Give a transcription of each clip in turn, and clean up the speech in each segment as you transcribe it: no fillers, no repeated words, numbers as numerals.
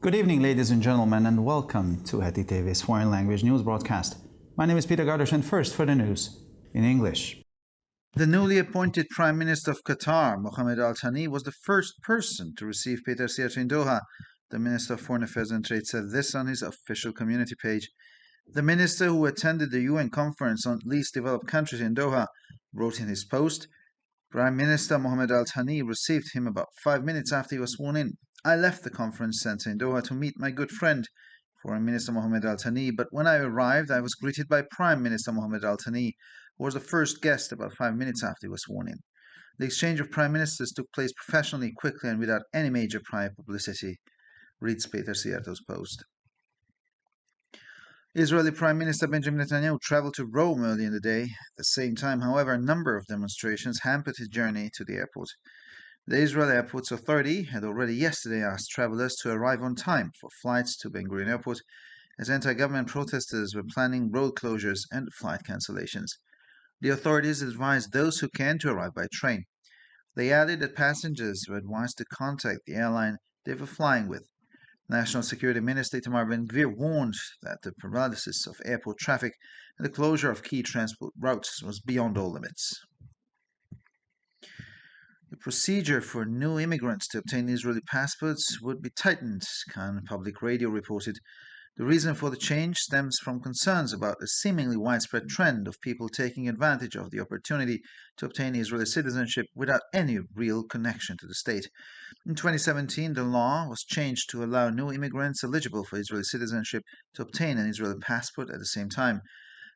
Good evening, ladies and gentlemen, and welcome to Heti TV's foreign language news broadcast. My name is Peter Gardosh, and first for the news in English. The newly appointed Prime Minister of Qatar, Mohammed Al Thani, was the first person to receive Peter Siyat in Doha. The Minister of Foreign Affairs and Trade said this on his official community page. The minister, who attended the UN conference on least developed countries in Doha, wrote in his post, Prime Minister Mohammed Al Thani received him about 5 minutes after he was sworn in. I left the conference center in Doha to meet my good friend, Foreign Minister Mohammed Al Thani, but when I arrived, I was greeted by Prime Minister Mohammed Al Thani, who was the first guest about 5 minutes after he was sworn in. The exchange of prime ministers took place professionally, quickly, and without any major prior publicity, reads Peter Siyato's post. Israeli Prime Minister Benjamin Netanyahu traveled to Rome early in the day. At the same time, however, a number of demonstrations hampered his journey to the airport. The Israeli Airports Authority had already yesterday asked travelers to arrive on time for flights to Ben Gurion Airport, as anti-government protesters were planning road closures and flight cancellations. The authorities advised those who can to arrive by train. They added that passengers were advised to contact the airline they were flying with. National Security Minister Itamar Ben-Gvir warned that the paralysis of airport traffic and the closure of key transport routes was beyond all limits. The procedure for new immigrants to obtain Israeli passports would be tightened, Kan Public Radio reported. The reason for the change stems from concerns about a seemingly widespread trend of people taking advantage of the opportunity to obtain Israeli citizenship without any real connection to the state. In 2017, the law was changed to allow new immigrants eligible for Israeli citizenship to obtain an Israeli passport at the same time.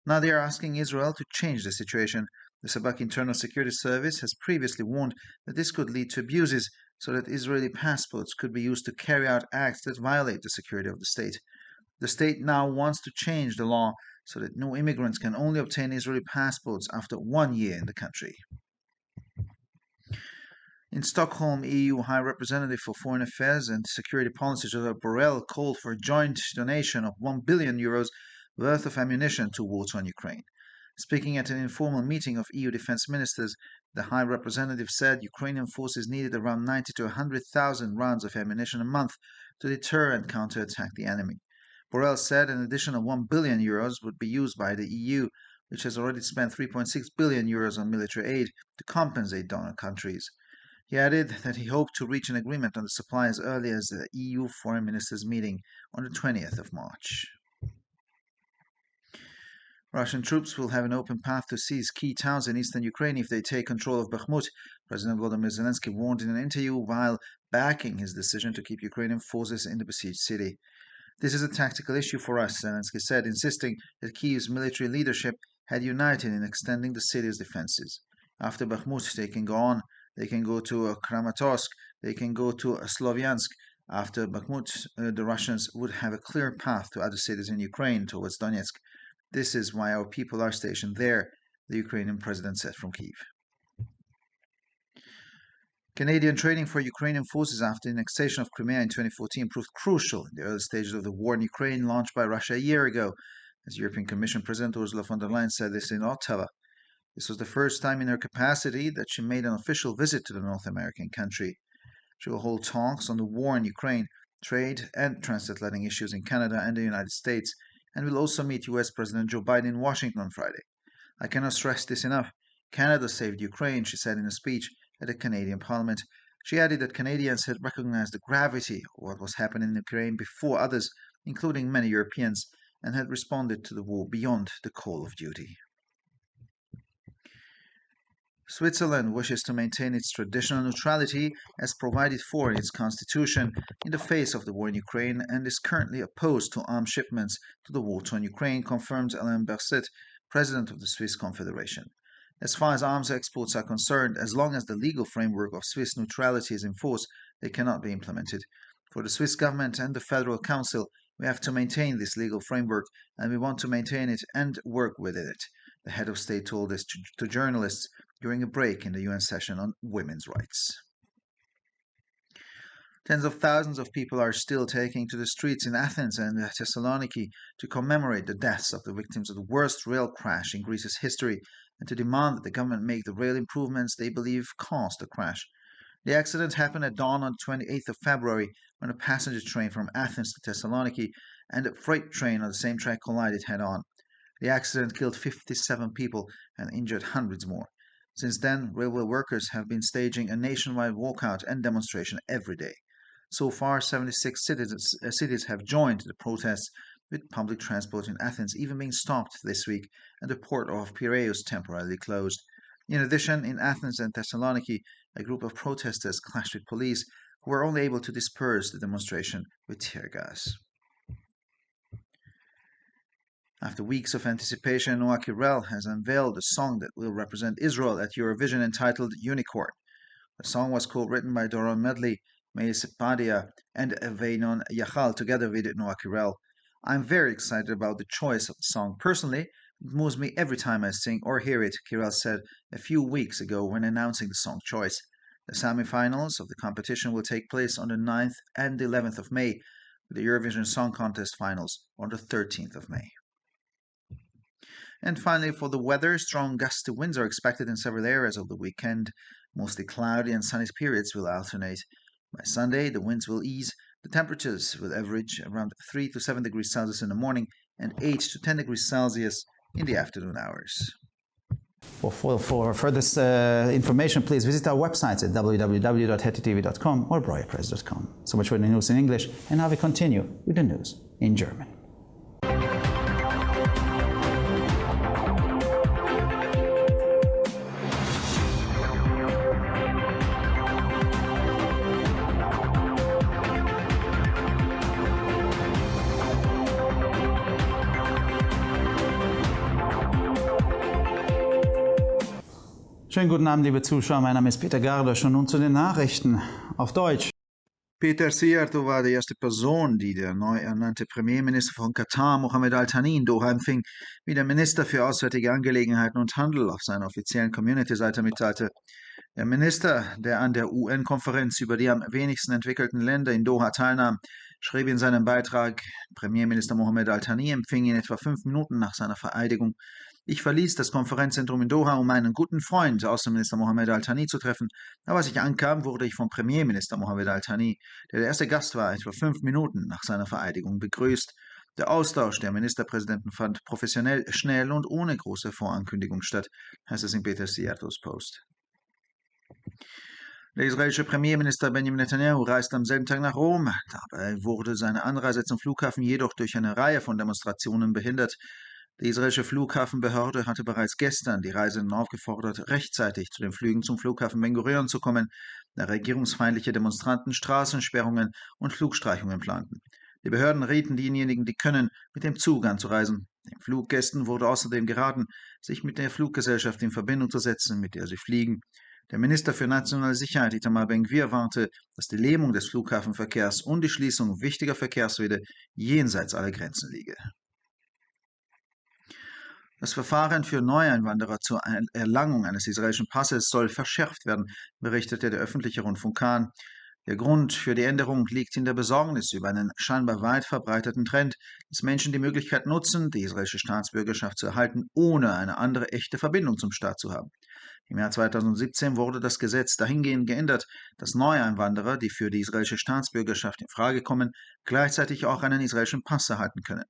Now they are asking Israel to change the situation. The Sabak Internal Security Service has previously warned that this could lead to abuses, so that Israeli passports could be used to carry out acts that violate the security of the state. The state now wants to change the law so that new immigrants can only obtain Israeli passports after 1 year in the country. In Stockholm, EU High Representative for Foreign Affairs and Security Policy Josep Borrell called for a joint donation of €1 billion worth of ammunition to war-torn Ukraine. Speaking at an informal meeting of EU defense ministers, the High Representative said Ukrainian forces needed around 90 to 100,000 rounds of ammunition a month to deter and counterattack the enemy. Borrell said an additional €1 billion would be used by the EU, which has already spent €3.6 billion on military aid to compensate donor countries. He added that he hoped to reach an agreement on the supply as early as the EU foreign ministers' meeting on the 20th of March. Russian troops will have an open path to seize key towns in eastern Ukraine if they take control of Bakhmut, President Volodymyr Zelensky warned in an interview while backing his decision to keep Ukrainian forces in the besieged city. This is a tactical issue for us, Zelensky said, insisting that Kyiv's military leadership had united in extending the city's defenses. After Bakhmut, they can go on. They can go to Kramatorsk. They can go to Slovyansk. After Bakhmut, the Russians would have a clear path to other cities in Ukraine towards Donetsk. This is why our people are stationed there, the Ukrainian president said from Kyiv. Canadian training for Ukrainian forces after the annexation of Crimea in 2014 proved crucial in the early stages of the war in Ukraine launched by Russia a year ago, as European Commission President Ursula von der Leyen said this in Ottawa. This was the first time in her capacity that she made an official visit to the North American country. She will hold talks on the war in Ukraine, trade and transatlantic issues in Canada and the United States, and will also meet US President Joe Biden in Washington on Friday. I cannot stress this enough. Canada saved Ukraine, she said in a speech at the Canadian Parliament. She added that Canadians had recognized the gravity of what was happening in Ukraine before others, including many Europeans, and had responded to the war beyond the call of duty. Switzerland wishes to maintain its traditional neutrality as provided for in its constitution in the face of the war in Ukraine and is currently opposed to arms shipments to the war-torn Ukraine, confirms Alain Berset, president of the Swiss Confederation. As far as arms exports are concerned, as long as the legal framework of Swiss neutrality is in force, they cannot be implemented. For the Swiss government and the Federal Council, we have to maintain this legal framework, and we want to maintain it and work within it, the head of state told this to journalists during a break in the UN session on women's rights. Tens of thousands of people are still taking to the streets in Athens and Thessaloniki to commemorate the deaths of the victims of the worst rail crash in Greece's history and to demand that the government make the rail improvements they believe caused the crash. The accident happened at dawn on 28th of February when a passenger train from Athens to Thessaloniki and a freight train on the same track collided head-on. The accident killed 57 people and injured hundreds more. Since then, railway workers have been staging a nationwide walkout and demonstration every day. So far, 76 cities have joined the protests, with public transport in Athens even being stopped this week and the port of Piraeus temporarily closed. In addition, in Athens and Thessaloniki, a group of protesters clashed with police, who were only able to disperse the demonstration with tear gas. After weeks of anticipation, Noah Kirel has unveiled a song that will represent Israel at Eurovision entitled Unicorn. The song was co-written by Doron Medley, Meir Sepadia, and Veinon Yachal together with Noah Kirel. I'm very excited about the choice of the song. Personally, it moves me every time I sing or hear it, Kirel said a few weeks ago when announcing the song choice. The semi-finals of the competition will take place on the 9th and 11th of May, with the Eurovision Song Contest finals on the 13th of May. And finally, for the weather, strong gusty winds are expected in several areas of the weekend. Mostly cloudy and sunny periods will alternate. By Sunday, the winds will ease. The temperatures will average around 3 to 7 degrees Celsius in the morning and 8 to 10 degrees Celsius in the afternoon hours. For further information, please visit our websites at www.hetitv.com or breuerpress.com. So much for the news in English, and now we continue with the news in German. Schönen guten Abend, liebe Zuschauer. Mein Name ist Peter Gardosch und nun zu den Nachrichten auf Deutsch. Peter Szijjártó war die erste Person, die der neu ernannte Premierminister von Katar, Mohammed Al-Thani, in Doha empfing, wie der Minister für Auswärtige Angelegenheiten und Handel auf seiner offiziellen Community-Seite mitteilte. Der Minister, der an der UN-Konferenz über die am wenigsten entwickelten Länder in Doha teilnahm, schrieb in seinem Beitrag, Premierminister Mohammed Al-Thani empfing ihn etwa 5 Minuten nach seiner Vereidigung. Ich verließ das Konferenzzentrum in Doha, um meinen guten Freund, Außenminister Mohammed Al-Thani, zu treffen. Aber als ich ankam, wurde ich vom Premierminister Mohammed Al-Thani, der erste Gast war, etwa 5 Minuten nach seiner Vereidigung begrüßt. Der Austausch der Ministerpräsidenten fand professionell, schnell und ohne große Vorankündigung statt, heißt es in Peter Szijjártós Post. Der israelische Premierminister Benjamin Netanyahu reist am selben Tag nach Rom. Dabei wurde seine Anreise zum Flughafen jedoch durch eine Reihe von Demonstrationen behindert. Die israelische Flughafenbehörde hatte bereits gestern die Reisenden aufgefordert, rechtzeitig zu den Flügen zum Flughafen Ben Gurion zu kommen, da regierungsfeindliche Demonstranten Straßensperrungen und Flugstreichungen planten. Die Behörden rieten denjenigen, die können, mit dem Zug anzureisen. Den Fluggästen wurde außerdem geraten, sich mit der Fluggesellschaft in Verbindung zu setzen, mit der sie fliegen. Der Minister für nationale Sicherheit, Itamar Ben-Gvir, warnte, dass die Lähmung des Flughafenverkehrs und die Schließung wichtiger Verkehrswege jenseits aller Grenzen liege. Das Verfahren für Neueinwanderer zur Erlangung eines israelischen Passes soll verschärft werden, berichtete der öffentliche Rundfunk Kan. Der Grund für die Änderung liegt in der Besorgnis über einen scheinbar weit verbreiteten Trend, dass Menschen die Möglichkeit nutzen, die israelische Staatsbürgerschaft zu erhalten, ohne eine andere echte Verbindung zum Staat zu haben. Im Jahr 2017 wurde das Gesetz dahingehend geändert, dass Neueinwanderer, die für die israelische Staatsbürgerschaft in Frage kommen, gleichzeitig auch einen israelischen Pass erhalten können.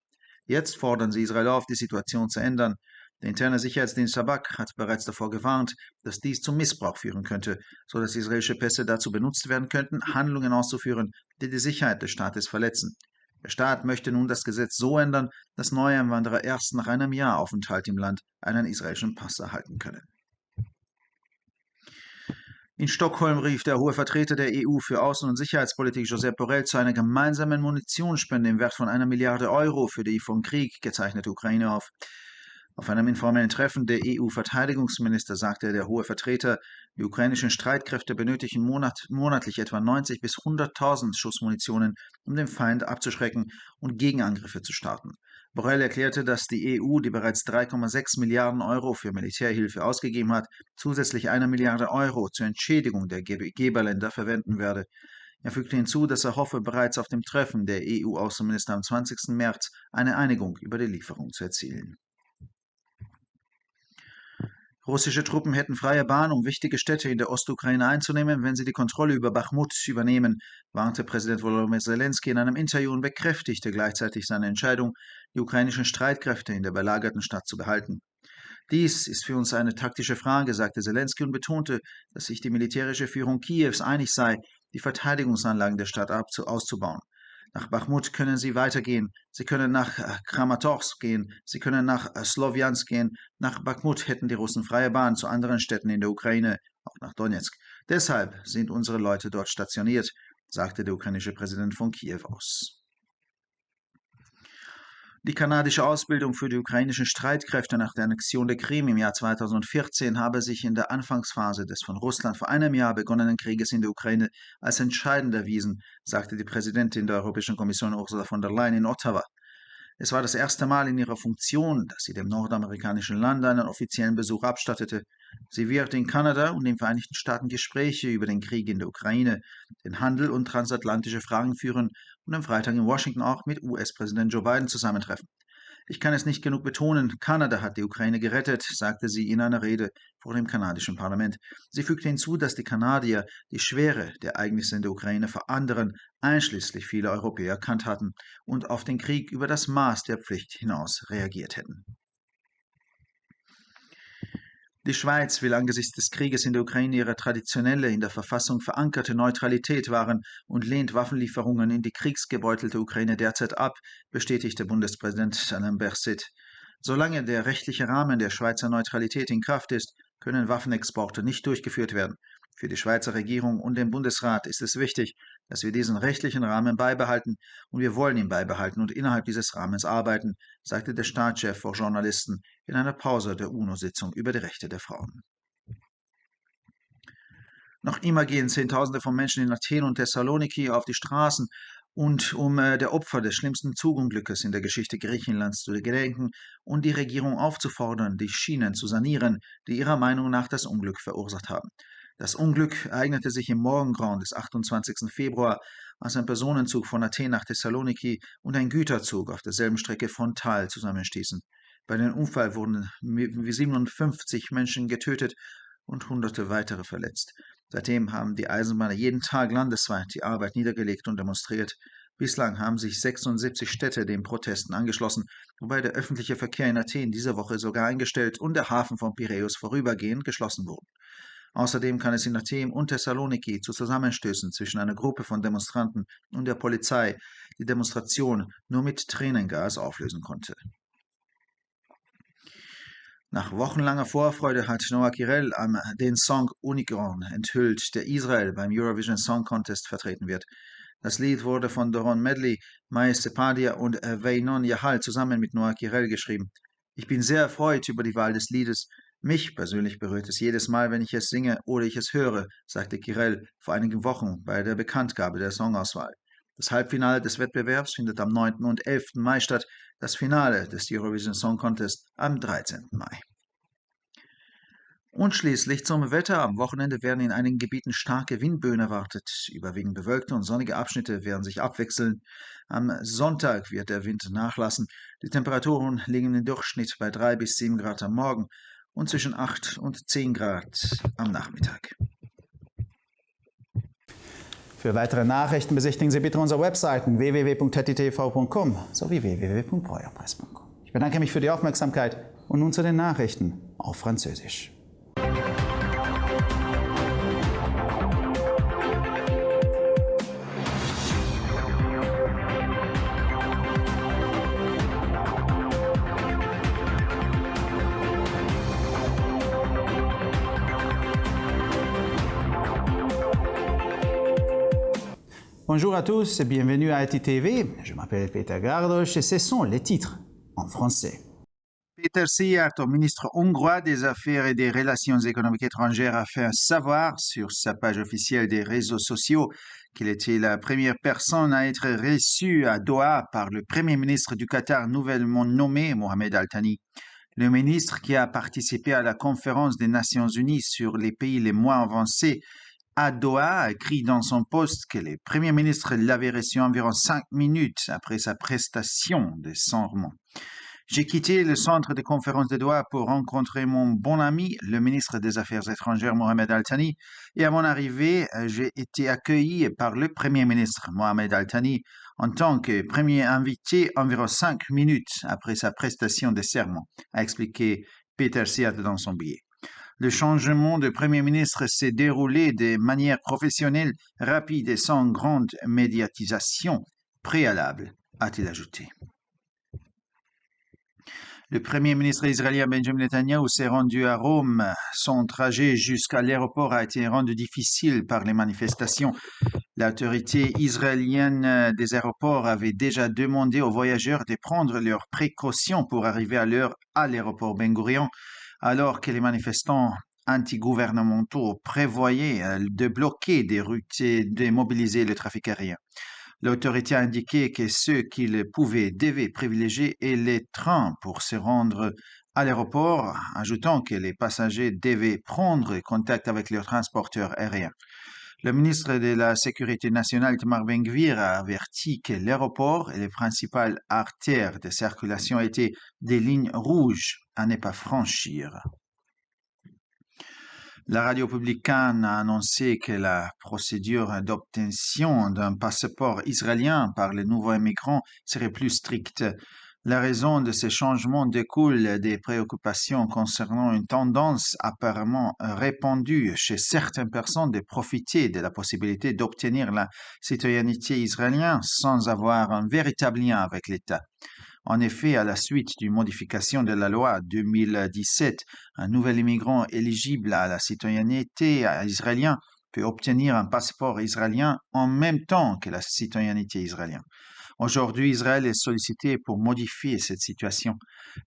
Jetzt fordern sie Israel auf, die Situation zu ändern. Der interne Sicherheitsdienst Shabak hat bereits davor gewarnt, dass dies zum Missbrauch führen könnte, sodass israelische Pässe dazu benutzt werden könnten, Handlungen auszuführen, die die Sicherheit des Staates verletzen. Der Staat möchte nun das Gesetz so ändern, dass Neueinwanderer erst nach einem Jahr Aufenthalt im Land einen israelischen Pass erhalten können. In Stockholm rief der hohe Vertreter der EU für Außen- und Sicherheitspolitik Josep Borrell zu einer gemeinsamen Munitionsspende im Wert von 1 Milliarde Euro für die vom Krieg gezeichnete Ukraine auf. Auf einem informellen Treffen der EU-Verteidigungsminister sagte der hohe Vertreter, die ukrainischen Streitkräfte benötigen monatlich etwa 90.000 bis 100.000 Schuss Munitionen, um den Feind abzuschrecken und Gegenangriffe zu starten. Borrell erklärte, dass die EU, die bereits 3,6 Milliarden Euro für Militärhilfe ausgegeben hat, zusätzlich 1 Milliarde Euro zur Entschädigung der Geberländer verwenden werde. Er fügte hinzu, dass er hoffe, bereits auf dem Treffen der EU-Außenminister am 20. März eine Einigung über die Lieferung zu erzielen. Russische Truppen hätten freie Bahn, um wichtige Städte in der Ostukraine einzunehmen, wenn sie die Kontrolle über Bachmut übernehmen, warnte Präsident Volodymyr Zelensky in einem Interview und bekräftigte gleichzeitig seine Entscheidung, die ukrainischen Streitkräfte in der belagerten Stadt zu behalten. Dies ist für uns eine taktische Frage, sagte Zelensky und betonte, dass sich die militärische Führung Kiews einig sei, die Verteidigungsanlagen der Stadt auszubauen. Nach Bachmut können sie weitergehen. Sie können nach Kramatorsk gehen. Sie können nach Slowiansk gehen. Nach Bachmut hätten die Russen freie Bahn zu anderen Städten in der Ukraine, auch nach Donetsk. Deshalb sind unsere Leute dort stationiert, sagte der ukrainische Präsident von Kiew aus. Die kanadische Ausbildung für die ukrainischen Streitkräfte nach der Annexion der Krim im Jahr 2014 habe sich in der Anfangsphase des von Russland vor einem Jahr begonnenen Krieges in der Ukraine als entscheidend erwiesen, sagte die Präsidentin der Europäischen Kommission Ursula von der Leyen in Ottawa. Es war das erste Mal in ihrer Funktion, dass sie dem nordamerikanischen Land einen offiziellen Besuch abstattete. Sie wird in Kanada und den Vereinigten Staaten Gespräche über den Krieg in der Ukraine, den Handel und transatlantische Fragen führen und am Freitag in Washington auch mit US-Präsident Joe Biden zusammentreffen. Ich kann es nicht genug betonen, Kanada hat die Ukraine gerettet, sagte sie in einer Rede vor dem kanadischen Parlament. Sie fügte hinzu, dass die Kanadier die Schwere der Ereignisse in der Ukraine vor anderen, einschließlich vieler Europäer, erkannt hatten und auf den Krieg über das Maß der Pflicht hinaus reagiert hätten. Die Schweiz will angesichts des Krieges in der Ukraine ihre traditionelle, in der Verfassung verankerte Neutralität wahren und lehnt Waffenlieferungen in die kriegsgebeutelte Ukraine derzeit ab, bestätigte Bundespräsident Alain Berset. Solange der rechtliche Rahmen der Schweizer Neutralität in Kraft ist, können Waffenexporte nicht durchgeführt werden. Für die Schweizer Regierung und den Bundesrat ist es wichtig, dass wir diesen rechtlichen Rahmen beibehalten, und wir wollen ihn beibehalten und innerhalb dieses Rahmens arbeiten, sagte der Staatschef vor Journalisten in einer Pause der UNO-Sitzung über die Rechte der Frauen. Noch immer gehen Zehntausende von Menschen in Athen und Thessaloniki auf die Straßen, um der Opfer des schlimmsten Zugunglückes in der Geschichte Griechenlands zu gedenken und die Regierung aufzufordern, die Schienen zu sanieren, die ihrer Meinung nach das Unglück verursacht haben. Das Unglück ereignete sich im Morgengrauen des 28. Februar, als ein Personenzug von Athen nach Thessaloniki und ein Güterzug auf derselben Strecke frontal zusammenstießen. Bei dem Unfall wurden 57 Menschen getötet und Hunderte weitere verletzt. Seitdem haben die Eisenbahner jeden Tag landesweit die Arbeit niedergelegt und demonstriert. Bislang haben sich 76 Städte den Protesten angeschlossen, wobei der öffentliche Verkehr in Athen diese Woche sogar eingestellt und der Hafen von Piräus vorübergehend geschlossen wurde. Außerdem kann es in Athen und Thessaloniki zu Zusammenstößen zwischen einer Gruppe von Demonstranten und der Polizei, die Demonstration nur mit Tränengas auflösen konnte. Nach wochenlanger Vorfreude hat Noah Kirel den Song Unicorn enthüllt, der Israel beim Eurovision Song Contest vertreten wird. Das Lied wurde von Doron Medley, Mais Sepadia und Veinon Yahal zusammen mit Noah Kirel geschrieben. Ich bin sehr erfreut über die Wahl des Liedes. Mich persönlich berührt es jedes Mal, wenn ich es singe oder ich es höre, sagte Kirel vor einigen Wochen bei der Bekanntgabe der Songauswahl. Das Halbfinale des Wettbewerbs findet am 9. und 11. Mai statt, das Finale des Eurovision Song Contest am 13. Mai. Und schließlich zum Wetter. Am Wochenende werden in einigen Gebieten starke Windböen erwartet. Überwiegend bewölkte und sonnige Abschnitte werden sich abwechseln. Am Sonntag wird der Wind nachlassen. Die Temperaturen liegen im Durchschnitt bei 3 bis 7 Grad am Morgen und zwischen 8 und 10 Grad am Nachmittag. Für weitere Nachrichten besichtigen Sie bitte unsere Webseiten www.hettitv.com sowie www.breuerpresse.com. Ich bedanke mich für die Aufmerksamkeit und nun zu den Nachrichten auf Französisch. Bonjour à tous et bienvenue à HETI-TV. Je m'appelle Peter Gardos et ce sont les titres en français. Peter Szijjártó, ministre hongrois des Affaires et des Relations économiques étrangères, a fait savoir sur sa page officielle des réseaux sociaux qu'il était la première personne à être reçue à Doha par le Premier ministre du Qatar nouvellement nommé, Mohamed Al Thani. Le ministre, qui a participé à la conférence des Nations Unies sur les pays les moins avancés à Doha, a écrit dans son post que le Premier ministre l'avait reçu environ 5 minutes après sa prestation de serment. J'ai quitté le centre de conférence de Doha pour rencontrer mon bon ami, le ministre des Affaires étrangères Mohamed Al-Thani, et à mon arrivée, j'ai été accueilli par le Premier ministre Mohamed Al-Thani en tant que premier invité environ 5 minutes après sa prestation de serment, a expliqué Peter Siat dans son billet. Le changement de Premier ministre s'est déroulé de manière professionnelle, rapide et sans grande médiatisation préalable, a-t-il ajouté. Le Premier ministre israélien Benjamin Netanyahu s'est rendu à Rome. Son trajet jusqu'à l'aéroport a été rendu difficile par les manifestations. L'autorité israélienne des aéroports avait déjà demandé aux voyageurs de prendre leurs précautions pour arriver à l'heure à l'aéroport Ben Gurion, alors que les manifestants antigouvernementaux prévoyaient de bloquer des routes et de mobiliser le trafic aérien. L'autorité a indiqué que ceux qui le pouvaient devaient privilégier les trains pour se rendre à l'aéroport, ajoutant que les passagers devaient prendre contact avec leurs transporteurs aériens. Le ministre de la Sécurité nationale, Itamar Ben-Gvir, a averti que l'aéroport et les principales artères de circulation étaient des lignes rouges à ne pas franchir. La radio publicaine a annoncé que la procédure d'obtention d'un passeport israélien par les nouveaux immigrants serait plus stricte. La raison de ces changements découle des préoccupations concernant une tendance apparemment répandue chez certaines personnes de profiter de la possibilité d'obtenir la citoyenneté israélienne sans avoir un véritable lien avec l'État. En effet, à la suite d'une modification de la loi 2017, un nouvel immigrant éligible à la citoyenneté israélienne peut obtenir un passeport israélien en même temps que la citoyenneté israélienne. Aujourd'hui, Israël est sollicité pour modifier cette situation.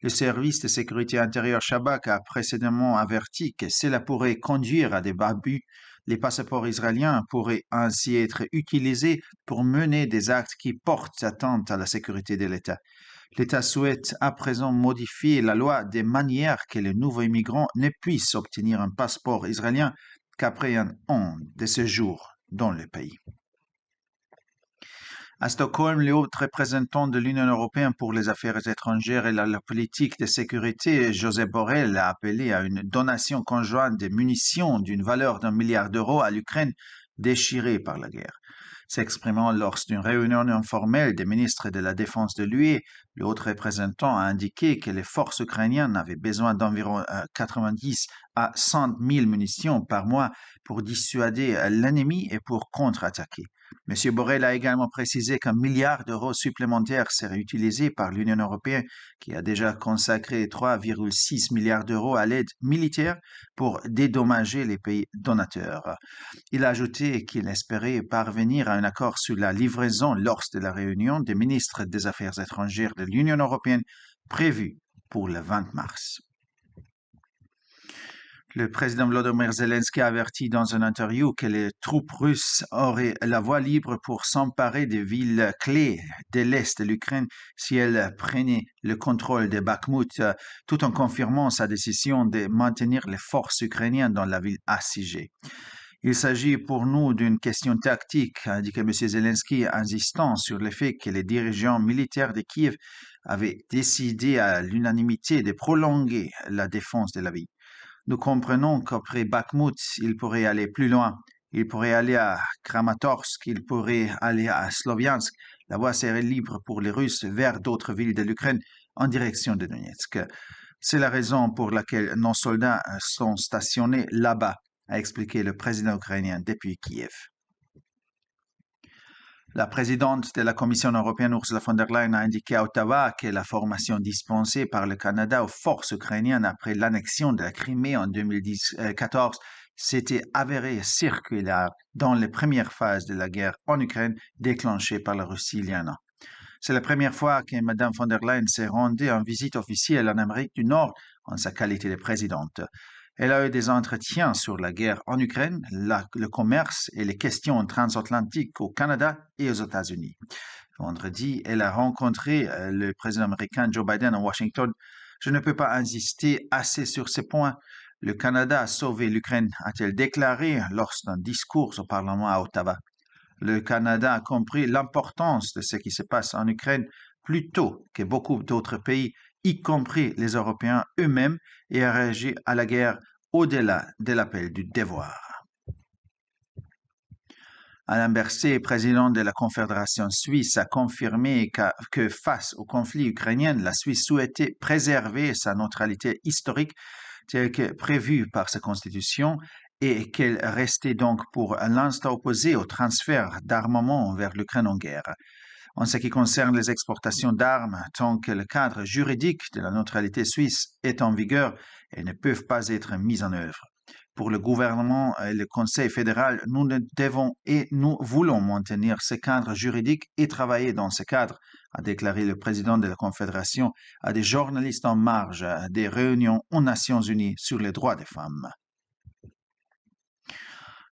Le service de sécurité intérieure Shabak a précédemment averti que cela pourrait conduire à des abus. Les passeports israéliens pourraient ainsi être utilisés pour mener des actes qui portent atteinte à la sécurité de l'État. L'État souhaite à présent modifier la loi de manière que les nouveaux immigrants ne puissent obtenir un passeport israélien qu'après un an de séjour dans le pays. À Stockholm, le haut représentant de l'Union européenne pour les affaires étrangères et la politique de sécurité, Josep Borrell, a appelé à une donation conjointe de munitions d'une valeur d'1 milliard d'euros à l'Ukraine déchirée par la guerre. S'exprimant lors d'une réunion informelle des ministres de la Défense de l'UE, le haut représentant a indiqué que les forces ukrainiennes avaient besoin d'environ 90 à 100 000 munitions par mois pour dissuader l'ennemi et pour contre-attaquer. M. Borrell a également précisé qu'1 milliard d'euros supplémentaires seraient utilisés par l'Union européenne, qui a déjà consacré 3,6 milliards d'euros à l'aide militaire pour dédommager les pays donateurs. Il a ajouté qu'il espérait parvenir à un accord sur la livraison lors de la réunion des ministres des Affaires étrangères de l'Union européenne prévue pour le 20 mars. Le président Volodymyr Zelensky a averti dans une interview que les troupes russes auraient la voie libre pour s'emparer des villes clés de l'Est de l'Ukraine si elles prenaient le contrôle de Bakhmut, tout en confirmant sa décision de maintenir les forces ukrainiennes dans la ville assiégée. Il s'agit pour nous d'une question tactique, a indiqué M. Zelensky, insistant sur le fait que les dirigeants militaires de Kiev avaient décidé à l'unanimité de prolonger la défense de la ville. Nous comprenons qu'après Bakhmut, il pourrait aller plus loin. Il pourrait aller à Kramatorsk, il pourrait aller à Sloviansk. La voie serait libre pour les Russes vers d'autres villes de l'Ukraine en direction de Donetsk. C'est la raison pour laquelle nos soldats sont stationnés là-bas, a expliqué le président ukrainien depuis Kiev. La présidente de la Commission européenne, Ursula von der Leyen, a indiqué à Ottawa que la formation dispensée par le Canada aux forces ukrainiennes après l'annexion de la Crimée en 2014 s'était avérée circulaire dans les premières phases de la guerre en Ukraine déclenchée par la Russie il y a un an. C'est la première fois que Mme von der Leyen s'est rendue en visite officielle en Amérique du Nord en sa qualité de présidente. Elle a eu des entretiens sur la guerre en Ukraine, le commerce et les questions transatlantiques au Canada et aux États-Unis. Vendredi, elle a rencontré le président américain Joe Biden à Washington. Je ne peux pas insister assez sur ces points. Le Canada a sauvé l'Ukraine, a-t-elle déclaré lors d'un discours au Parlement à Ottawa. Le Canada a compris l'importance de ce qui se passe en Ukraine plus tôt que beaucoup d'autres pays y compris les Européens eux-mêmes, et a réagi à la guerre au-delà de l'appel du devoir. Alain Berset, président de la Confédération suisse, a confirmé que face au conflit ukrainien, la Suisse souhaitait préserver sa neutralité historique telle que prévue par sa constitution et qu'elle restait donc pour l'instant opposée au transfert d'armement vers l'Ukraine en guerre. En ce qui concerne les exportations d'armes, tant que le cadre juridique de la neutralité suisse est en vigueur, elles ne peuvent pas être mises en œuvre. Pour le gouvernement et le Conseil fédéral, nous devons et nous voulons maintenir ce cadre juridique et travailler dans ce cadre, a déclaré le président de la Confédération à des journalistes en marge des réunions aux Nations Unies sur les droits des femmes.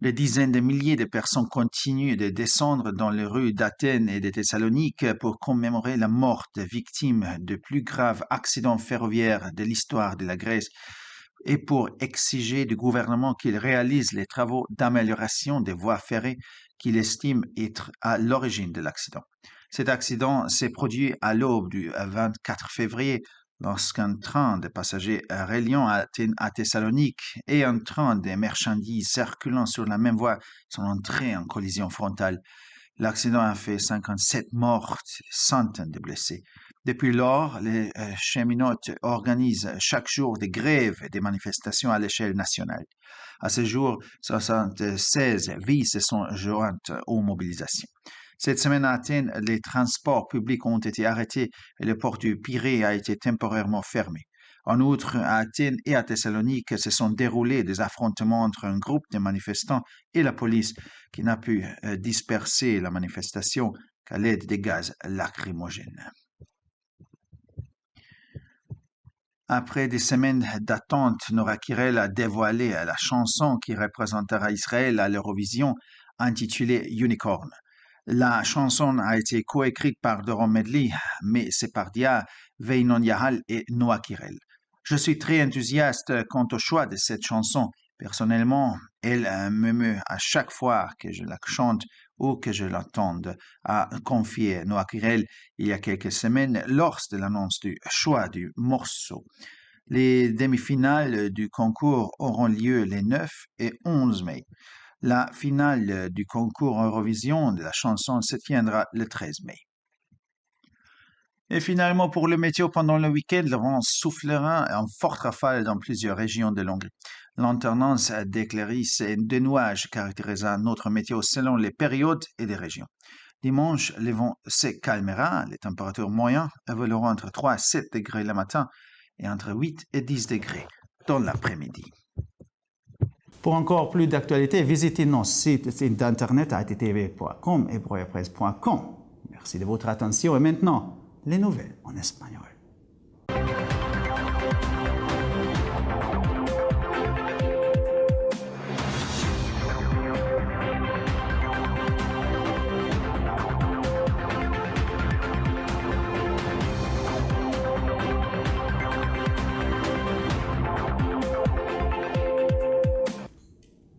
Des dizaines de milliers de personnes continuent de descendre dans les rues d'Athènes et de Thessalonique pour commémorer la mort des victimes de plus graves accidents ferroviaires de l'histoire de la Grèce et pour exiger du gouvernement qu'il réalise les travaux d'amélioration des voies ferrées qu'il estime être à l'origine de l'accident. Cet accident s'est produit à l'aube du 24 février lorsqu'un train de passagers reliant Athènes à Thessalonique et un train de marchandises circulant sur la même voie sont entrés en collision frontale. L'accident a fait 57 morts, centaines de blessés. Depuis lors, les cheminots organisent chaque jour des grèves et des manifestations à l'échelle nationale. À ce jour, 76 vies se sont jointes aux mobilisations. Cette semaine à Athènes, les transports publics ont été arrêtés et le port du Pirée a été temporairement fermé. En outre, à Athènes et à Thessalonique se sont déroulés des affrontements entre un groupe de manifestants et la police qui n'a pu disperser la manifestation qu'à l'aide des gaz lacrymogènes. Après des semaines d'attente, Nora Kirel a dévoilé la chanson qui représentera Israël à l'Eurovision, intitulée Unicorn. La chanson a été coécrite par Doron Medley, mais Separdia, Veinon Yahal et Noah Kirel. Je suis très enthousiaste quant au choix de cette chanson. Personnellement, elle me meut à chaque fois que je la chante ou que je l'entende, a confié Noah Kirel il y a quelques semaines lors de l'annonce du choix du morceau. Les demi-finales du concours auront lieu les 9 et 11 mai. La finale du concours Eurovision de la chanson se tiendra le 13 mai. Et finalement, pour le météo, pendant le week-end, le vent soufflera en forte rafale dans plusieurs régions de l'Hongrie. L'alternance d'éclaircies et de nuages caractérisera notre météo selon les périodes et les régions. Dimanche, le vent se calmera, les températures moyennes évolueront entre 3 à 7 degrés le matin et entre 8 et 10 degrés dans l'après-midi. Pour encore plus d'actualités, visitez nos sites internet attv.com et broyapresse.com. Merci de votre attention et maintenant, les nouvelles en espagnol.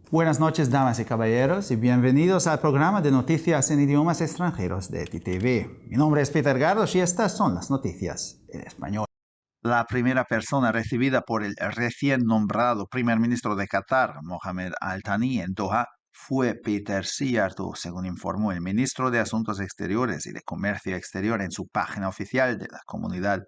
Buenas noches, damas y caballeros, y bienvenidos al programa de noticias en idiomas extranjeros de ETV. Mi nombre es Peter Gardos y estas son las noticias en español. La primera persona recibida por el recién nombrado primer ministro de Qatar, Mohamed Al Thani, en Doha, fue Peter Szijjártó, según informó el ministro de Asuntos Exteriores y de Comercio Exterior en su página oficial de la comunidad.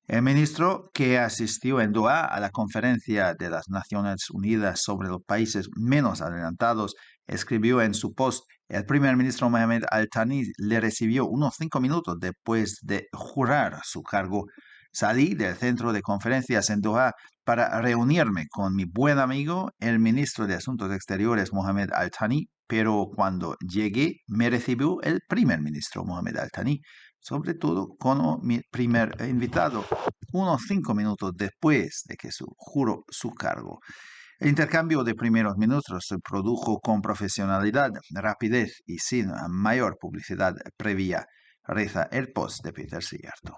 El ministro, que asistió en Doha a la conferencia de las Naciones Unidas sobre los países menos adelantados, escribió en su post: el primer ministro Mohamed Al Thani le recibió unos 5 minutos después de jurar su cargo. Salí del centro de conferencias en Doha para reunirme con mi buen amigo, el ministro de Asuntos Exteriores Mohamed Al Thani, pero cuando llegué me recibió el primer ministro Mohamed Al Thani, sobre todo como mi primer invitado, unos 5 minutos después de que juró su cargo. El intercambio de primeros minutos se produjo con profesionalidad, rapidez y sin mayor publicidad previa, reza el post de Peter Szijjártó.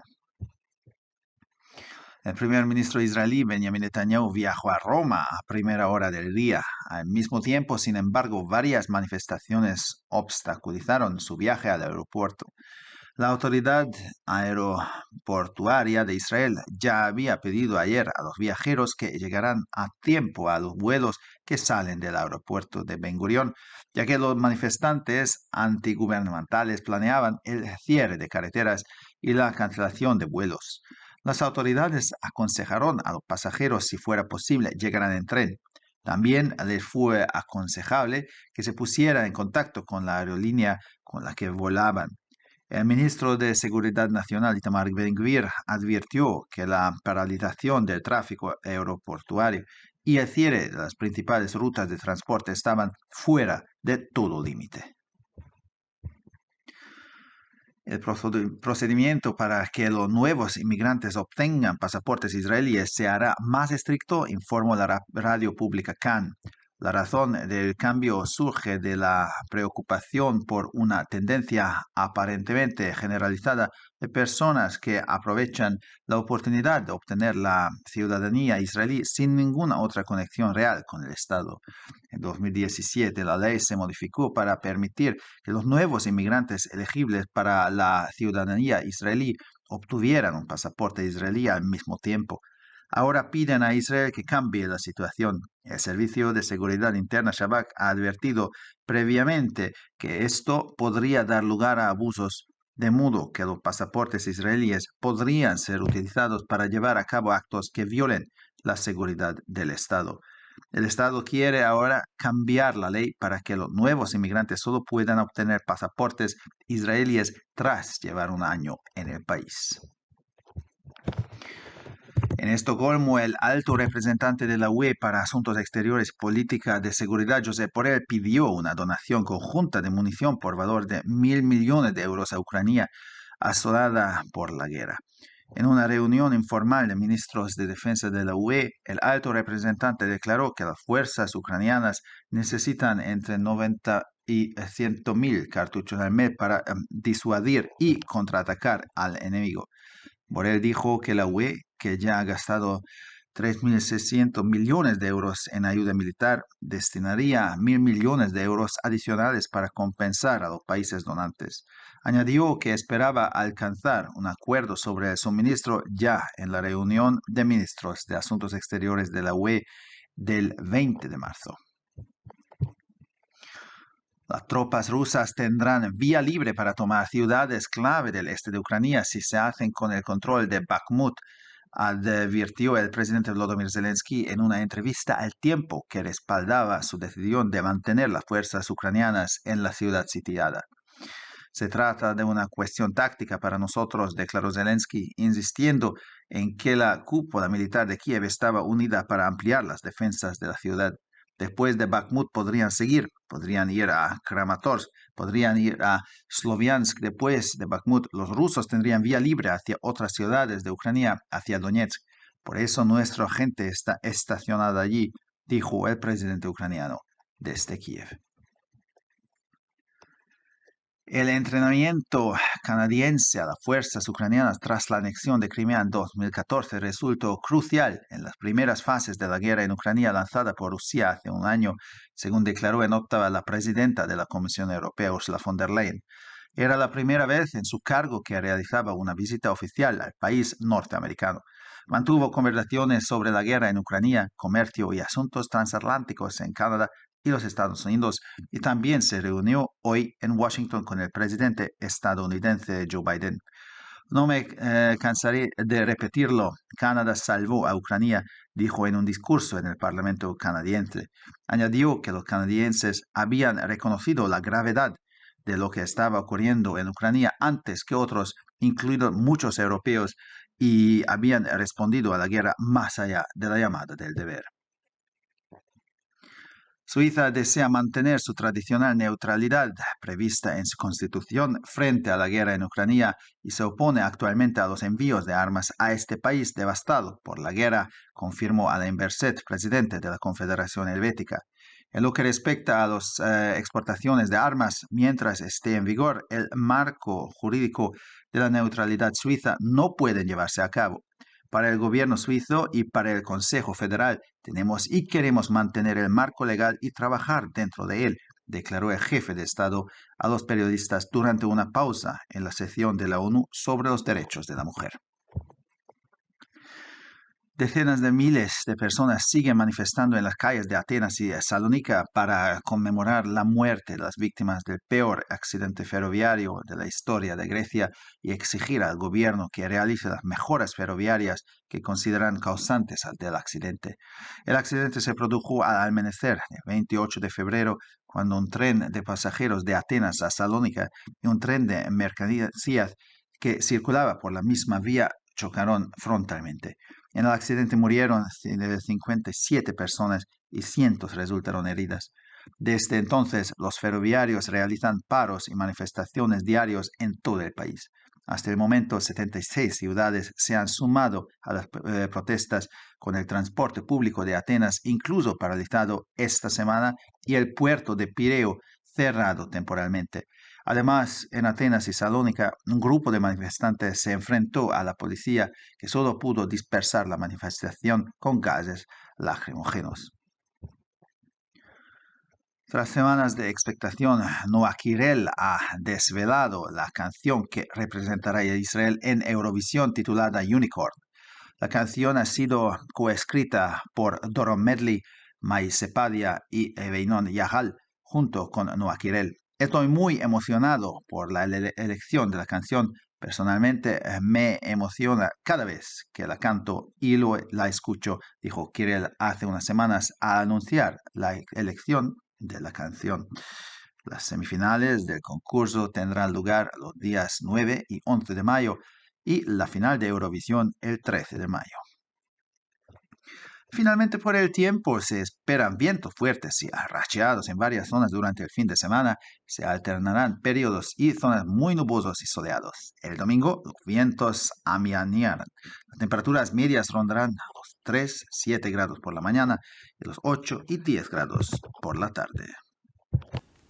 El primer ministro israelí Benjamin Netanyahu viajó a Roma a primera hora del día. Al mismo tiempo, sin embargo, varias manifestaciones obstaculizaron su viaje al aeropuerto. La autoridad aeroportuaria de Israel ya había pedido ayer a los viajeros que llegaran a tiempo a los vuelos que salen del aeropuerto de Ben Gurión, ya que los manifestantes antigubernamentales planeaban el cierre de carreteras y la cancelación de vuelos. Las autoridades aconsejaron a los pasajeros, si fuera posible, llegaran en tren. También les fue aconsejable que se pusieran en contacto con la aerolínea con la que volaban. El ministro de Seguridad Nacional, Itamar Ben-Gvir, advirtió que la paralización del tráfico aeroportuario y el cierre de las principales rutas de transporte estaban fuera de todo límite. El procedimiento para que los nuevos inmigrantes obtengan pasaportes israelíes se hará más estricto, informó la radio pública Kan. La razón del cambio surge de la preocupación por una tendencia aparentemente generalizada de personas que aprovechan la oportunidad de obtener la ciudadanía israelí sin ninguna otra conexión real con el Estado. En 2017, la ley se modificó para permitir que los nuevos inmigrantes elegibles para la ciudadanía israelí obtuvieran un pasaporte israelí al mismo tiempo. Ahora piden a Israel que cambie la situación. El Servicio de Seguridad Interna Shabak ha advertido previamente que esto podría dar lugar a abusos, de modo que los pasaportes israelíes podrían ser utilizados para llevar a cabo actos que violen la seguridad del Estado. El Estado quiere ahora cambiar la ley para que los nuevos inmigrantes solo puedan obtener pasaportes israelíes tras llevar un año en el país. En Estocolmo, el alto representante de la UE para Asuntos Exteriores y Política de Seguridad, Josep Borrell, pidió una donación conjunta de munición por valor de 1.000 millones de euros a Ucrania, asolada por la guerra. En una reunión informal de ministros de defensa de la UE, el alto representante declaró que las fuerzas ucranianas necesitan entre 90 y 100.000 cartuchos al mes para disuadir y contraatacar al enemigo. Borrell dijo que la UE, que ya ha gastado 3.600 millones de euros en ayuda militar, destinaría 1.000 millones de euros adicionales para compensar a los países donantes. Añadió que esperaba alcanzar un acuerdo sobre el suministro ya en la reunión de ministros de Asuntos Exteriores de la UE del 20 de marzo. Las tropas rusas tendrán vía libre para tomar ciudades clave del este de Ucrania si se hacen con el control de Bakhmut, advirtió el presidente Volodymyr Zelensky en una entrevista al Tiempo que respaldaba su decisión de mantener las fuerzas ucranianas en la ciudad sitiada. Se trata de una cuestión táctica para nosotros, declaró Zelensky, insistiendo en que la cúpula militar de Kiev estaba unida para ampliar las defensas de la ciudad. Después de Bakhmut podrían ir a Kramatorsk, podrían ir a Sloviansk. Después de Bakhmut, los rusos tendrían vía libre hacia otras ciudades de Ucrania, hacia Donetsk. Por eso nuestra gente está estacionada allí, dijo el presidente ucraniano desde Kiev. El entrenamiento canadiense a las fuerzas ucranianas tras la anexión de Crimea en 2014 resultó crucial en las primeras fases de la guerra en Ucrania lanzada por Rusia hace un año, según declaró en Ottawa la presidenta de la Comisión Europea, Ursula von der Leyen. Era la primera vez en su cargo que realizaba una visita oficial al país norteamericano. Mantuvo conversaciones sobre la guerra en Ucrania, comercio y asuntos transatlánticos en Canadá y los Estados Unidos, y también se reunió hoy en Washington con el presidente estadounidense Joe Biden. No me cansaré de repetirlo. Canadá salvó a Ucrania, dijo en un discurso en el Parlamento canadiense. Añadió que los canadienses habían reconocido la gravedad de lo que estaba ocurriendo en Ucrania antes que otros, incluidos muchos europeos, y habían respondido a la guerra más allá de la llamada del deber. Suiza desea mantener su tradicional neutralidad prevista en su constitución frente a la guerra en Ucrania y se opone actualmente a los envíos de armas a este país devastado por la guerra, confirmó Alain Berset, presidente de la Confederación Helvética. En lo que respecta a las exportaciones de armas, mientras esté en vigor el marco jurídico de la neutralidad suiza, no pueden llevarse a cabo. Para el gobierno suizo y para el Consejo Federal tenemos y queremos mantener el marco legal y trabajar dentro de él, declaró el jefe de Estado a los periodistas durante una pausa en la sesión de la ONU sobre los derechos de la mujer. Decenas de miles de personas siguen manifestando en las calles de Atenas y Salónica para conmemorar la muerte de las víctimas del peor accidente ferroviario de la historia de Grecia y exigir al gobierno que realice las mejoras ferroviarias que consideran causantes del accidente. El accidente se produjo al amanecer el 28 de febrero, cuando un tren de pasajeros de Atenas a Salónica y un tren de mercancías que circulaba por la misma vía chocaron frontalmente. En el accidente murieron 57 personas y cientos resultaron heridas. Desde entonces, los ferroviarios realizan paros y manifestaciones diarios en todo el país. Hasta el momento, 76 ciudades se han sumado a las protestas, con el transporte público de Atenas incluso paralizado esta semana y el puerto de Pireo cerrado temporalmente. Además, en Atenas y Salónica, un grupo de manifestantes se enfrentó a la policía, que solo pudo dispersar la manifestación con gases lacrimógenos. Tras semanas de expectación, Noa Kirel ha desvelado la canción que representará a Israel en Eurovisión, titulada Unicorn. La canción ha sido coescrita por Doron Medley, Mai Sepadia y Beinon Yahal, junto con Noa Kirel. Estoy muy emocionado por la elección de la canción. Personalmente me emociona cada vez que la canto y la escucho, dijo Kirel hace unas semanas al anunciar la elección de la canción. Las semifinales del concurso tendrán lugar los días 9 y 11 de mayo y la final de Eurovisión el 13 de mayo. Finalmente, por el tiempo, se esperan vientos fuertes y arracheados en varias zonas durante el fin de semana. Se alternarán periodos y zonas muy nubosos y soleados. El domingo, los vientos amainarán. Las temperaturas medias rondarán los 3-7 grados por la mañana y los 8 y 10 grados por la tarde.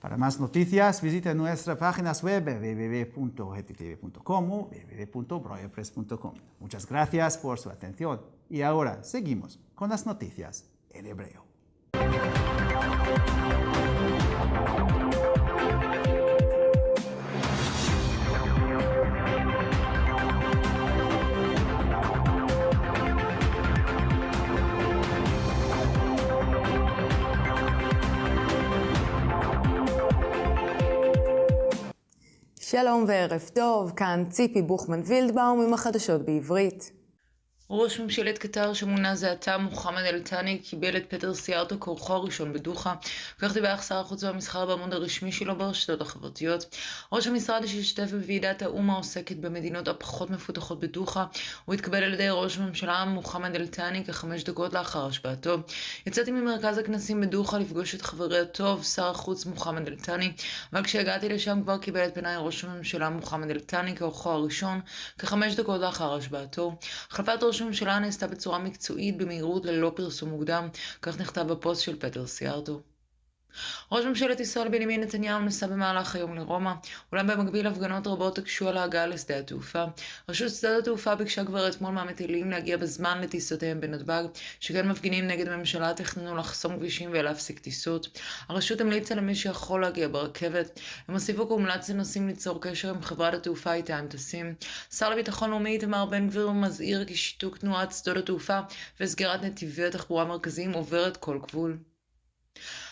Para más noticias, visite nuestras páginas web www.hetitv.com o www.broyerpress.com. Muchas gracias por su atención. Y ahora seguimos con las noticias en hebreo. שלום וערב טוב, כאן ציפי בוכמן וילדבאום עם החדשות בעברית. ראש ממשלת קטר שמונה זה עתה, מוחמד אל-תאני, קיבל את פטר סיארטו כאורחו הראשון בדוחה. כך דיווח שר החוץ והמסחר בעמוד הרשמי שלו ברשתות החברתיות. ראש המשרד שהשתתף בוועידת האו"ם העוסקת במדינות הפחות מפותחות בדוחה, הוא התקבל על ידי ראש הממשלה מוחמד אל-תאני כ5 דקות לאחר השבעתו. יצאתי ממרכז הכנסים בדוחה לפגוש את חברי הטוב, שר החוץ מוחמד אל-תאני, אבל כשהגעתי לשם כבר קיבל את פניי ראש הממשלה מוחמד אל-תאני כאורחו הראשון כ5 דקות לאחר השבעתו. החלפת ראש הממשלה נעשתה בצורה מקצועית במהירות ללא פרסום מוקדם, כך נכתב בפוסט של פטר סיארטו. ראש ממשלת ישראל בנימין נתניהו נסע במהלך היום לרומא, אולם במקביל הפגנות רבות הקשו על ההגעה לשדה התעופה. רשות שדות התעופה ביקשה כבר אתמול מהמטיילים להגיע בזמן לטיסותיהם בנתב"ג, שכן מפגינים נגד הממשלה תכננו לחסום כבישים ולהפסיק טיסות. הרשות המליצה למי שיכול להגיע ברכבת. הם הוסיפו כי הומלץ לנוסעים ליצור קשר עם חברת התעופה איתה הם טסים. שר לביטחון לאומי איתמר בן גביר מזהיר כי שיתוק תנועת שדות התעופה וסגירת נתיבי התחבורה המרכזיים עוברת כל גבול.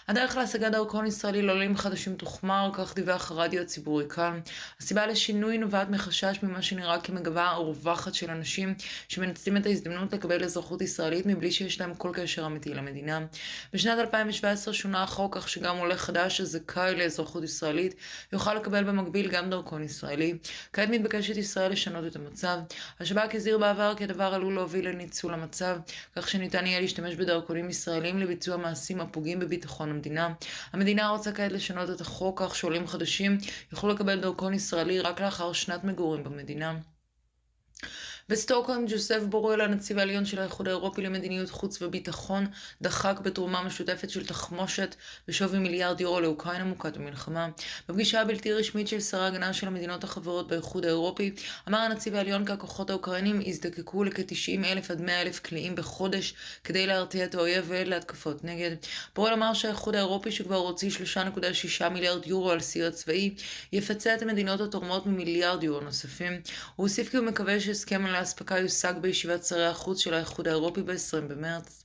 הדרך להשגת דרכון ישראלי לעולים חדשים תוחמר, כך דיווח הרדיו הציבורי כאן. הסיבה לשינוי נובעת מחשש ממה שנראה כמגמה רווחת של אנשים שמנצלים את ההזדמנות לקבל אזרחות ישראלית מבלי שיש להם כל קשר אמיתי למדינה. בשנת 2017 שונה החוק כך שגם עולה חדש שזכאי לאזרחות ישראלית יוכל לקבל במקביל גם דרכון ישראלי. כעת מתבקשת ישראל לשנות את המצב. השב"כ הזהיר בעבר כי הדבר עלול להוביל לניצול המצב, כך שניתן יהיה להשתמש בדרכונים ישראלים לביצוע מעשים הפוגעים בביטחון המדינה רוצה כעת לשנות את החוק כך שעולים חדשים יוכלו לקבל דרכון ישראלי רק לאחר שנת מגורים במדינה. בסטוקהולם ג'וסף בורל, הנציב העליון של האיחוד האירופי למדיניות חוץ וביטחון, דחק בתרומה משותפת של תחמושת בשווי מיליארד יורו לאוקראינה מוכת המלחמה. בפגישה הבלתי רשמית של שרי ההגנה של המדינות החברות באיחוד האירופי, אמר הנציב העליון כי הכוחות האוקראינים יזדקקו לכ-90,000 עד 100,000 כליאים בחודש כדי להרתיע את האויב ולהתקפות נגד. בורל אמר שהאיחוד האירופי, שכבר הוציא 3.6 מיליארד יורו על סיוע צבאי, יפצה את המדינות התורמות ממיליארד יורו נוספים. הוא הוסיף כי הוא מקווה שהסכם על האספקה יושג בישיבת שרי החוץ של האיחוד האירופי ב-20 במרץ.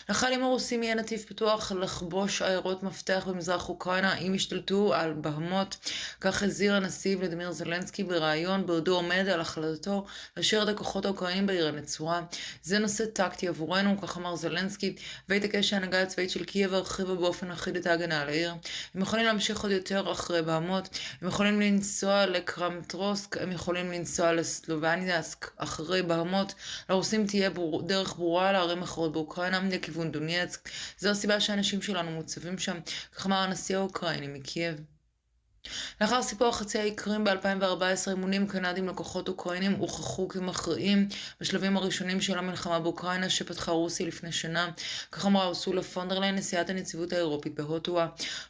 לחיילים הרוסים יהיה נתיב פתוח לחבוש עיירות מפתח במזרח אוקראינה אם ישתלטו על בהמות, כך הזהיר הנשיא ולדימיר זלנסקי בריאיון בעודו עומד על החלטתו להשאיר את הכוחות האוקראינים בעיר הנצורה. זה נושא טקטי עבורנו, כך אמר זלנסקי, והתעקש שההנהגה הצבאית של קייב הרחיבה באופן אחיד את ההגנה על העיר. הם יכולים להמשיך עוד יותר אחרי בהמות, הם יכולים לנסוע לקרמטרוסק, הם יכולים לנסוע לסלובניאסק אחרי בהמות. לרוסים תהיה דרך ברורה לערים אחרות באוקראינה לכיוון דונייצק. זו הסיבה שהאנשים שלנו מוצבים שם, כך אמר הנשיא האוקראיני מקייב. לאחר סיפוח חצי האי קרים ב-2014, אימונים קנדים לכוחות אוקראינים הוכחו כמכריעים בשלבים הראשונים של המלחמה באוקראינה שפתחה רוסיה לפני שנה, כך אמרה אורסולה פון דר ליין, נשיאת הנציבות האירופית בהוטואה.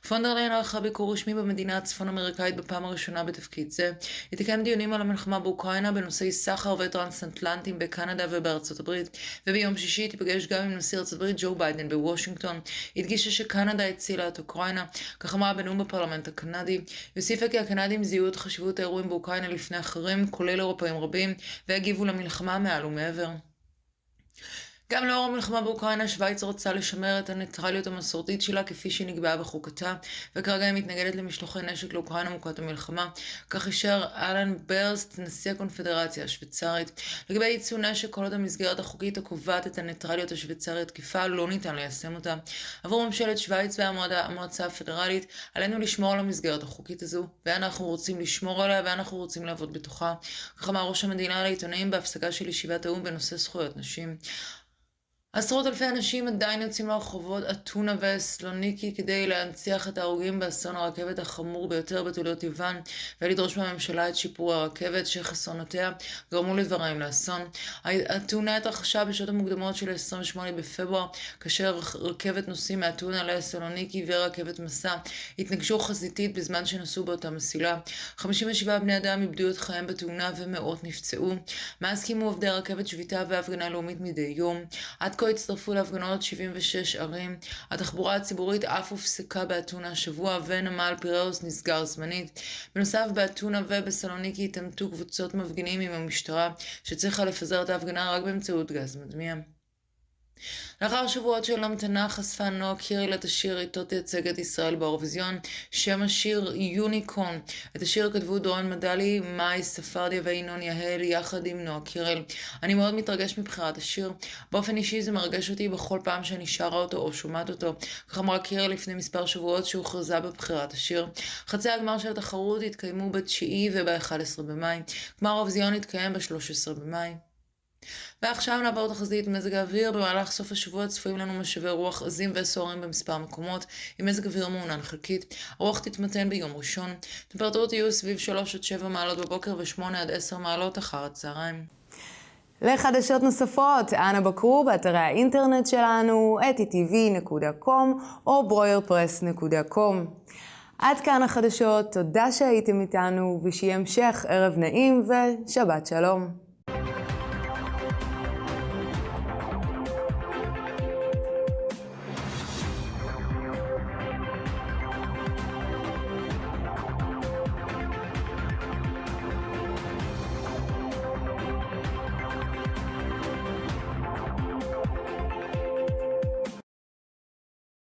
פון דר ליין ערכה ביקור רשמי במדינה הצפון אמריקאית בפעם הראשונה בתפקיד זה. היא תקיים דיונים על המלחמה באוקראינה בנושאי סחר וטרנס-אטלנטים בקנדה ובארצות הברית, וביום שישי תיפגש גם עם נשיא ארצות הברית ג'ו ביידן בוושינגטון. היא הדגישה שקנדה הצילה את אוקראינה, כך אמרה בנאום בפרלמנט הקנדי. היא הוסיפה כי הקנדים זיהו את חשיבות האירועים באוקראינה לפני אחרים, כולל אירופאים רבים, והגיבו למלחמה מעל ומעבר. גם לאור המלחמה באוקראינה, שוויץ רוצה לשמר את הניטרליות המסורתית שלה כפי שהיא נקבעה בחוקתה, וכרגע היא מתנגדת למשלוחי נשק לאוקראינה מוכת המלחמה, כך אישר אלן ברסט, נשיא הקונפדרציה השוויצרית. לגבי ייצוא נשק, כל עוד המסגרת החוקית הקובעת את הניטרליות השוויצרית תקיפה, לא ניתן ליישם אותה. עבור ממשלת שוויץ והמועצה הפדרלית, עלינו לשמור על המסגרת החוקית הזו, ואנחנו רוצים לשמור עליה ואנחנו רוצים לעבוד בתוכה. כך אמר ראש המדינה לעיתונאים בהפסקה של ישיבת האו"ם בנושא זכויות נשים. עשרות אלפי אנשים עדיין יוצאים לרחובות אתונה וסלוניקי כדי להנציח את ההרוגים באסון הרכבת החמור ביותר בתולדות יוון, ולדרוש מהממשלה את שיפור הרכבת שחסרונותיה גרמו לדברים לאסון. התאונה התרחשה בשעות המוקדמות של 28 בפברואר, כאשר רכבת נוסעים מאתונה לסלוניקי ורכבת מסע התנגשו חזיתית בזמן שנסעו באותה מסילה. 57 בני אדם איבדו את חייהם בתאונה ומאות נפצעו. מאז קיימו עובדי הרכבת שביתה והפגנה לאומית מדי יום. עד כה הצטרפו להפגנות 76 ערים. התחבורה הציבורית אף הופסקה באתונה השבוע, ונמל פיראוס נסגר זמנית. בנוסף, באתונה ובסלוניקי התעמתו קבוצות מפגינים עם המשטרה, שצריכה לפזר את ההפגנה רק באמצעות גז מדמיע. לאחר שבועות של המתנה חשפה נועה קירל את השיר איתו תייצג את ישראל באירוויזיון, שם השיר יוניקורן. את השיר כתבו דורון מדלי, מאי ספרדיה וינון יהל יחד עם נועה קירל. אני מאוד מתרגש מבחירת השיר. באופן אישי זה מרגש אותי בכל פעם שאני שרה אותו או שומעת אותו. כך אמרה קירל לפני מספר שבועות שהוכרזה בבחירת השיר. חצי הגמר של התחרות התקיימו ב-9 וב-11 במאי. גמר האירוויזיון התקיים ב-13 במאי. ועכשיו נעבור תחזית מזג האוויר. במהלך סוף השבוע צפויים לנו משבי רוח עזים וסוערים במספר מקומות, עם מזג אוויר מעונן חלקית. הרוח תתמתן ביום ראשון. טמפרטורות יהיו סביב 3 עד 7 מעלות בבוקר ו8 עד 10 מעלות אחר הצהריים. לחדשות נוספות, אנא בקרו באתרי האינטרנט שלנו, etitv.com או broyerpress.com. עד כאן החדשות, תודה שהייתם איתנו ושיהיה המשך ערב נעים ושבת שלום.